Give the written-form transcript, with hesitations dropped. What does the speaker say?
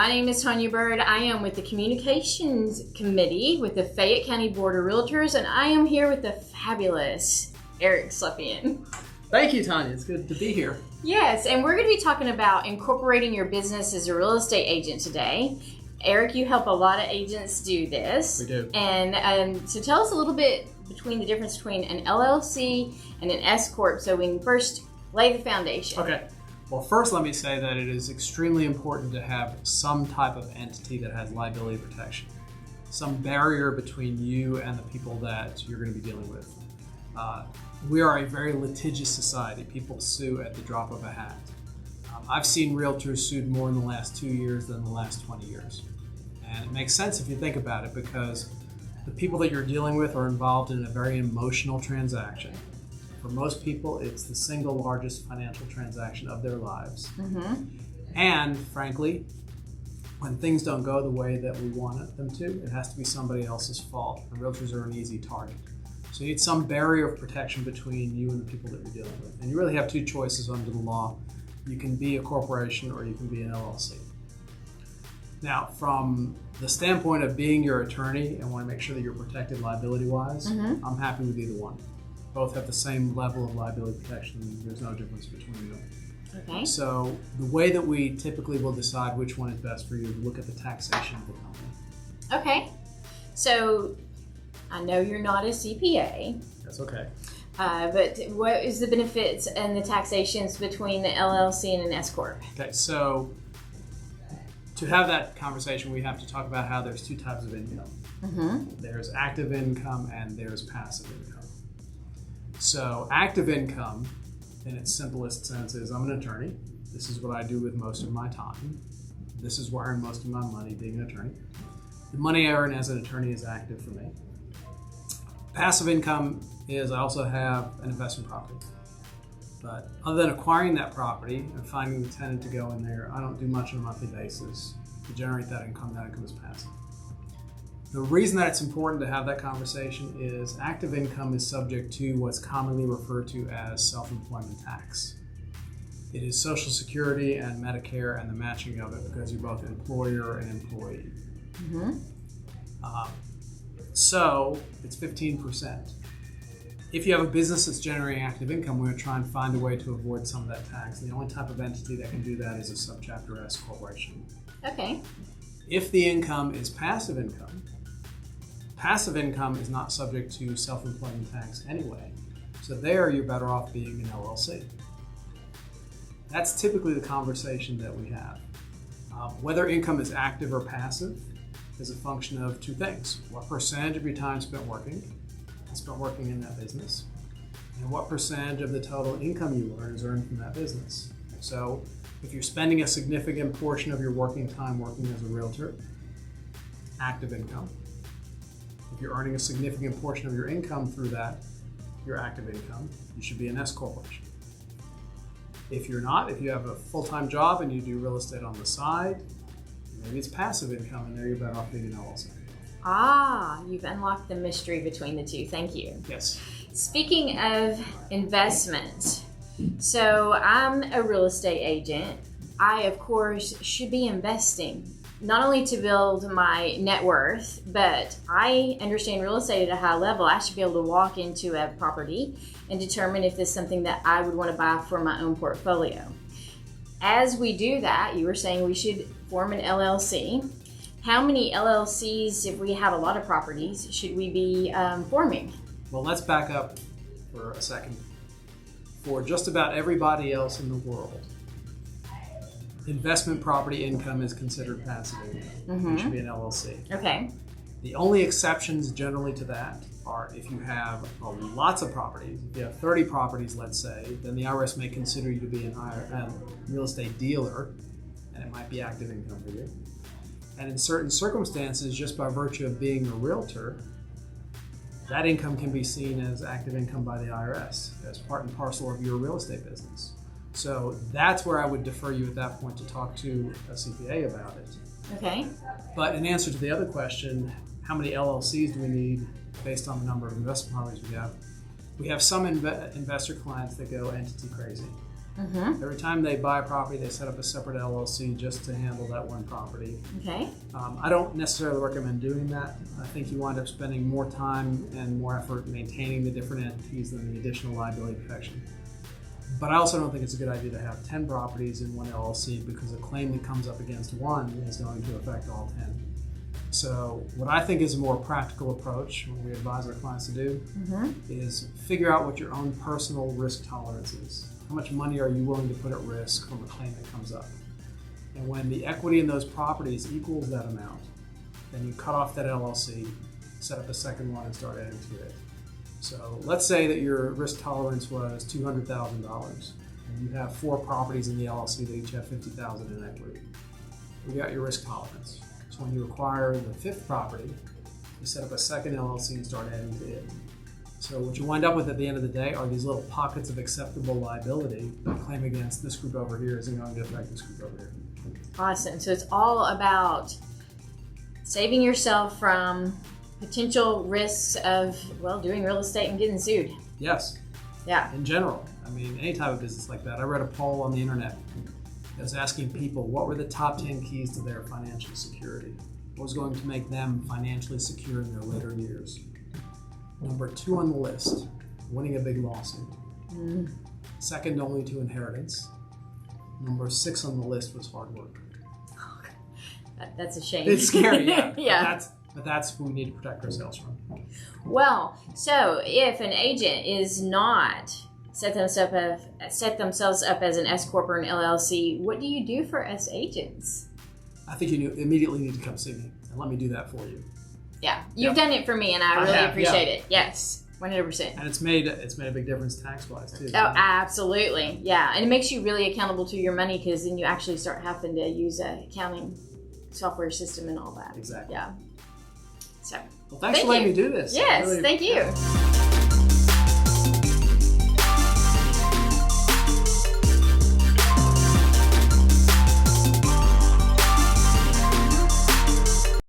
name is Tonya Byrd. I am with the Communications Committee with the Fayette County Board of Realtors, and I am here with the fabulous Eric Slepian. Thank you, Tonya. It's good to be here. Yes, and we're going to be talking about incorporating your business as a real estate agent today. Eric, you help a lot of agents do this. We do. And so tell us a little bit between the difference between an LLC and an S Corp so we can first lay the foundation. Okay. Well, first let me say that it is extremely important to have some type of entity that has liability protection, some barrier between you and the people that you're going to be dealing with. We are a very litigious society. People sue at the drop of a hat. I've seen realtors sued more in the last 2 years than the last 20 years. And it makes sense if you think about it, because the people that you're dealing with are involved in a very emotional transaction. For most people, it's the single largest financial transaction of their lives. Mm-hmm. And frankly, when things don't go the way that we want them to, it has to be somebody else's fault. And realtors are an easy target. So you need some barrier of protection between you and the people that you're dealing with. And you really have two choices under the law. You can be a corporation or you can be an LLC. Now, from the standpoint of being your attorney and want to make sure that you're protected liability-wise, mm-hmm. I'm happy with either one. Both have the same level of liability protection. There's no difference between them. Okay. So the way that we typically will decide which one is best for you is look at the taxation of the company. Okay. So I know you're not a CPA. That's okay. But what is the benefits and the taxations between the LLC and an S Corp? Okay, so to have that conversation, we have to talk about how there's two types of income. Mm-hmm. There's active income and there's passive income. So active income, in its simplest sense, is I'm an attorney. This is what I do with most of my time. This is where I earn most of my money, being an attorney. The money I earn as an attorney is active for me. Passive income is I also have an investment property. But other than acquiring that property and finding the tenant to go in there, I don't do much on a monthly basis to generate that income. That income is passive. The reason that it's important to have that conversation is active income is subject to what's commonly referred to as self-employment tax. It is Social Security and Medicare and the matching of it because you're both employer and employee. Mm-hmm. So it's 15%. If you have a business that's generating active income, we're going to try and find a way to avoid some of that tax. The only type of entity that can do that is a subchapter S corporation. Okay. If the income is passive income is not subject to self-employment tax anyway. So there you're better off being an LLC. That's typically the conversation that we have. Whether income is active or passive is a function of two things. What percentage of your time spent working in that business, and what percentage of the total income you earn is earned from that business. So if you're spending a significant portion of your working time working as a realtor, active income. If you're earning a significant portion of your income through that, your active income, you should be an S corporation. If you're not, if you have a full-time job and you do real estate on the side, maybe it's passive income and there you're better off being an LLC. Ah, you've unlocked the mystery between the two. Thank you. Yes. Speaking of investment, so I'm a real estate agent. I, of course, should be investing, not only to build my net worth, but I understand real estate at a high level. I should be able to walk into a property and determine if this is something that I would want to buy for my own portfolio. As we do that, you were saying we should form an LLC. How many LLCs, if we have a lot of properties, should we be forming? Well, let's back up for a second. For just about everybody else in the world, investment property income is considered passive income. Mm-hmm. It should be an LLC. Okay. The only exceptions generally to that are if you have lots of properties. If you have 30 properties, let's say, then the IRS may consider you to be a real estate dealer, and it might be active income for you. And in certain circumstances, just by virtue of being a realtor, that income can be seen as active income by the IRS as part and parcel of your real estate business. So that's where I would defer you at that point to talk to a CPA about it. Okay. But in answer to the other question, how many LLCs do we need based on the number of investment properties we have? We have some investor clients that go entity crazy. Mm-hmm. Every time they buy a property, they set up a separate LLC just to handle that one property. Okay. I don't necessarily recommend doing that. I think you wind up spending more time and more effort maintaining the different entities than the additional liability protection. But I also don't think it's a good idea to have 10 properties in one LLC, because a claim that comes up against one is going to affect all 10. So what I think is a more practical approach, what we advise our clients to do, is figure out what your own personal risk tolerance is. How much money are you willing to put at risk from a claim that comes up? And when the equity in those properties equals that amount, then you cut off that LLC, set up a second one, and start adding to it. So let's say that your risk tolerance was $200,000, and you have 4 properties in the LLC that each have $50,000 in equity. You got your risk tolerance. So when you acquire the 5th property, you set up a second LLC and start adding to it. So what you wind up with at the end of the day are these little pockets of acceptable liability. The claim against this group over here isn't going to affect this group over here. Awesome. So it's all about saving yourself from potential risks of, well, doing real estate and getting sued. Yes. Yeah. In general. I mean, any type of business like that. I read a poll on the internet that was asking people what were the top 10 keys to their financial security. What was going to make them financially secure in their later years? Number 2 on the list, winning a big lawsuit. Second only to inheritance. Number 6 on the list was hard work. That's a shame. It's scary, yeah. Yeah. But that's what we need to protect ourselves from. Well, so if an agent is not set themselves up as an S Corp or an LLC, what do you do for S agents? I think you immediately need to come see me and let me do that for you. Yeah, you've done it for me, and I really appreciate it. Yes, 100%. And it's made a big difference tax-wise too. Oh, absolutely, yeah. And it makes you really accountable to your money, because then you actually start having to use a accounting software system and all that. Exactly. Yeah. So, well, thanks for letting me do this. Yes, thank you.